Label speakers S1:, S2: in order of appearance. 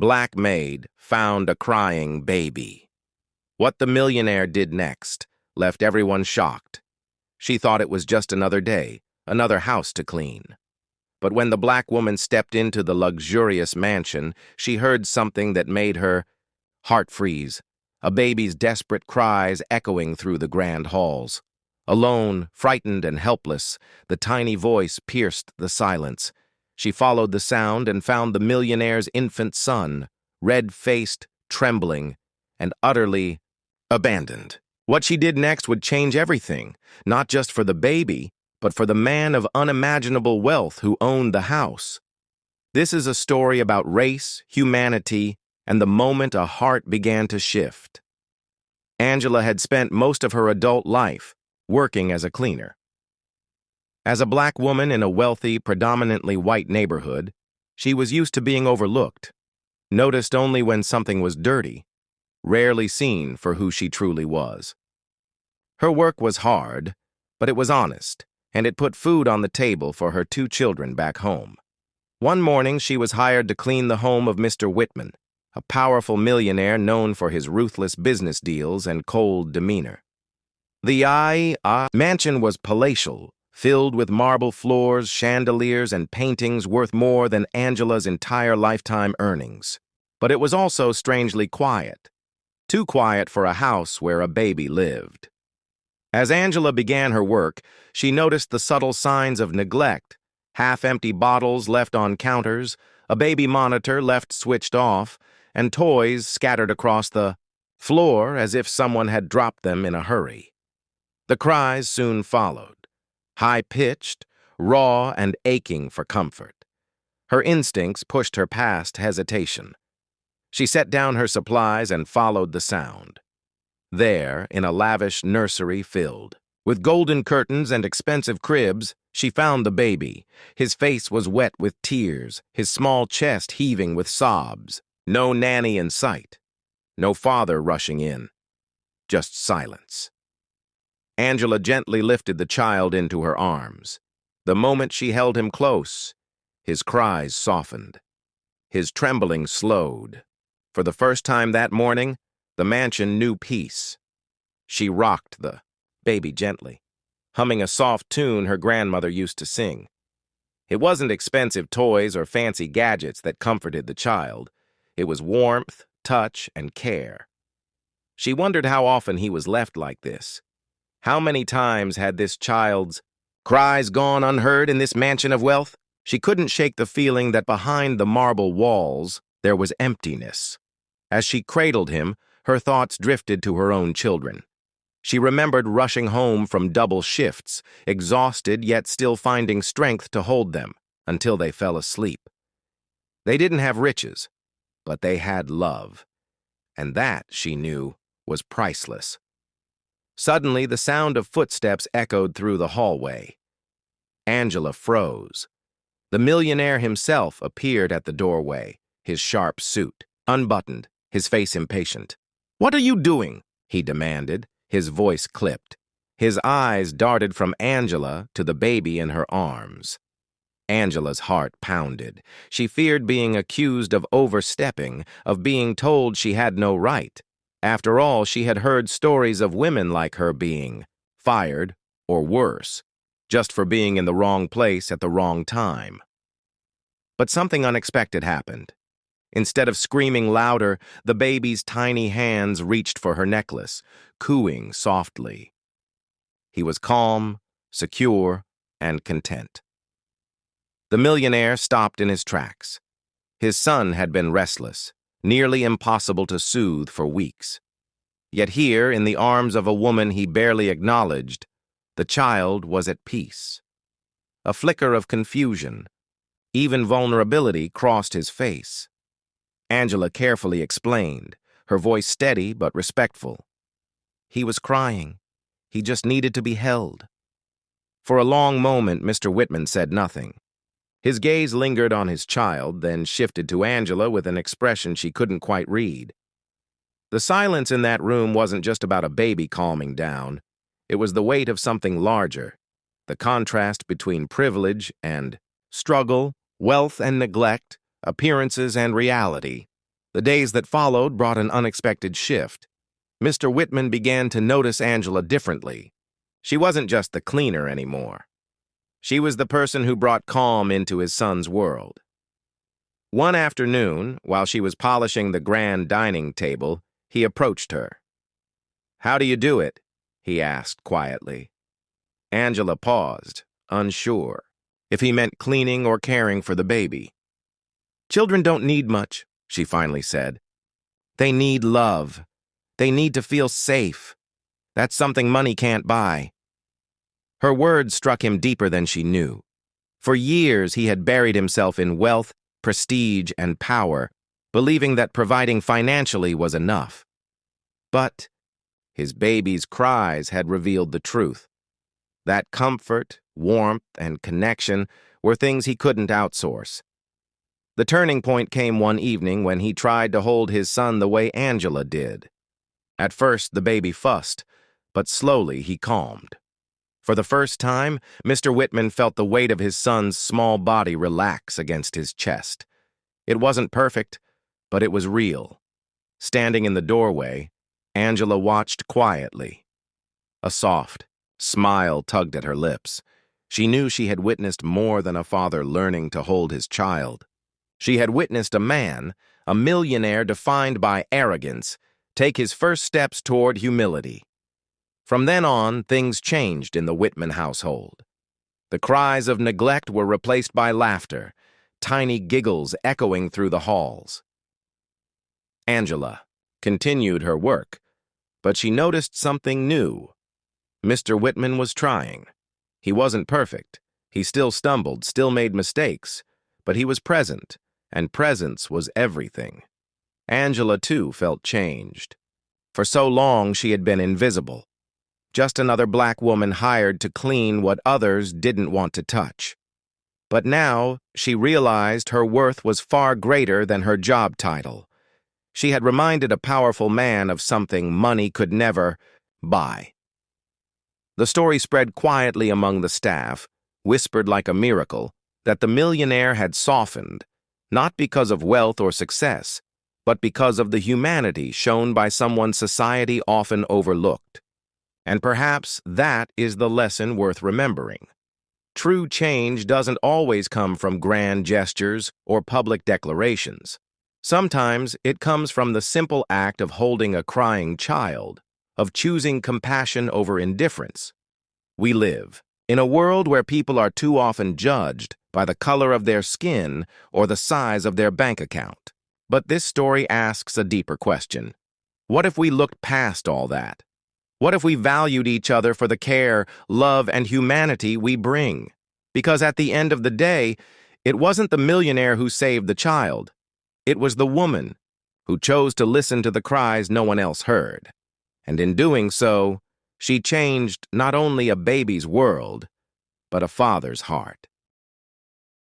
S1: Black Maid found a crying baby. What the millionaire did next left everyone shocked. She thought it was just another day, another house to clean. But when the black woman stepped into the luxurious mansion, she heard something that made her heart freeze, a baby's desperate cries echoing through the grand halls. Alone, frightened and helpless, the tiny voice pierced the silence. She followed the sound and found the millionaire's infant son, red-faced, trembling, and utterly abandoned. What she did next would change everything, not just for the baby, but for the man of unimaginable wealth who owned the house. This is a story about race, humanity, and the moment a heart began to shift. Angela had spent most of her adult life working as a cleaner. As a black woman in a wealthy, predominantly white neighborhood, she was used to being overlooked, noticed only when something was dirty, rarely seen for who she truly was. Her work was hard, but it was honest, and it put food on the table for her 2 children back home. One morning, she was hired to clean the home of Mr. Whitman, a powerful millionaire known for his ruthless business deals and cold demeanor. The mansion was palatial, filled with marble floors, chandeliers, and paintings worth more than Angela's entire lifetime earnings. But it was also strangely quiet. Too quiet for a house where a baby lived. As Angela began her work, she noticed the subtle signs of neglect: half-empty bottles left on counters, a baby monitor left switched off, and toys scattered across the floor as if someone had dropped them in a hurry. The cries soon followed, high-pitched, raw, and aching for comfort. Her instincts pushed her past hesitation. She set down her supplies and followed the sound. There, in a lavish nursery filled with golden curtains and expensive cribs, she found the baby. His face was wet with tears, his small chest heaving with sobs. No nanny in sight, no father rushing in, just silence. Angela gently lifted the child into her arms. The moment she held him close, his cries softened. His trembling slowed. For the first time that morning, the mansion knew peace. She rocked the baby gently, humming a soft tune her grandmother used to sing. It wasn't expensive toys or fancy gadgets that comforted the child. It was warmth, touch, and care. She wondered how often he was left like this. How many times had this child's cries gone unheard in this mansion of wealth? She couldn't shake the feeling that behind the marble walls there was emptiness. As she cradled him, her thoughts drifted to her own children. She remembered rushing home from double shifts, exhausted yet still finding strength to hold them until they fell asleep. They didn't have riches, but they had love, and that, she knew, was priceless. Suddenly, the sound of footsteps echoed through the hallway. Angela froze. The millionaire himself appeared at the doorway, his sharp suit unbuttoned, his face impatient. "What are you doing?" he demanded, his voice clipped. His eyes darted from Angela to the baby in her arms. Angela's heart pounded. She feared being accused of overstepping, of being told she had no right. After all, she had heard stories of women like her being fired, or worse, just for being in the wrong place at the wrong time. But something unexpected happened. Instead of screaming louder, the baby's tiny hands reached for her necklace, cooing softly. He was calm, secure, and content. The millionaire stopped in his tracks. His son had been restless, nearly impossible to soothe for weeks. Yet here, in the arms of a woman he barely acknowledged, the child was at peace. A flicker of confusion, even vulnerability, crossed his face. Angela carefully explained, her voice steady but respectful. He was crying. He just needed to be held. For a long moment, Mr. Whitman said nothing. His gaze lingered on his child, then shifted to Angela with an expression she couldn't quite read. The silence in that room wasn't just about a baby calming down. It was the weight of something larger, the contrast between privilege and struggle, wealth and neglect, appearances and reality. The days that followed brought an unexpected shift. Mr. Whitman began to notice Angela differently. She wasn't just the cleaner anymore. She was the person who brought calm into his son's world. One afternoon, while she was polishing the grand dining table, he approached her. "How do you do it?" he asked quietly. Angela paused, unsure if he meant cleaning or caring for the baby. "Children don't need much," she finally said. "They need love. They need to feel safe. That's something money can't buy." Her words struck him deeper than she knew. For years, he had buried himself in wealth, prestige, and power, believing that providing financially was enough. But his baby's cries had revealed the truth. That comfort, warmth, and connection were things he couldn't outsource. The turning point came one evening when he tried to hold his son the way Angela did. At first, the baby fussed, but slowly he calmed. For the first time, Mr. Whitman felt the weight of his son's small body relax against his chest. It wasn't perfect, but it was real. Standing in the doorway, Angela watched quietly. A soft smile tugged at her lips. She knew she had witnessed more than a father learning to hold his child. She had witnessed a man, a millionaire defined by arrogance, take his first steps toward humility. From then on, things changed in the Whitman household. The cries of neglect were replaced by laughter, tiny giggles echoing through the halls. Angela continued her work, but she noticed something new. Mr. Whitman was trying. He wasn't perfect. He still stumbled, still made mistakes, but he was present, and presence was everything. Angela, too, felt changed. For so long, she had been invisible. Just another black woman hired to clean what others didn't want to touch. But now, she realized her worth was far greater than her job title. She had reminded a powerful man of something money could never buy. The story spread quietly among the staff, whispered like a miracle, that the millionaire had softened, not because of wealth or success, but because of the humanity shown by someone society often overlooked. And perhaps that is the lesson worth remembering. True change doesn't always come from grand gestures or public declarations. Sometimes it comes from the simple act of holding a crying child, of choosing compassion over indifference. We live in a world where people are too often judged by the color of their skin or the size of their bank account. But this story asks a deeper question. What if we looked past all that? What if we valued each other for the care, love, and humanity we bring? Because at the end of the day, it wasn't the millionaire who saved the child. It was the woman who chose to listen to the cries no one else heard. And in doing so, she changed not only a baby's world, but a father's heart.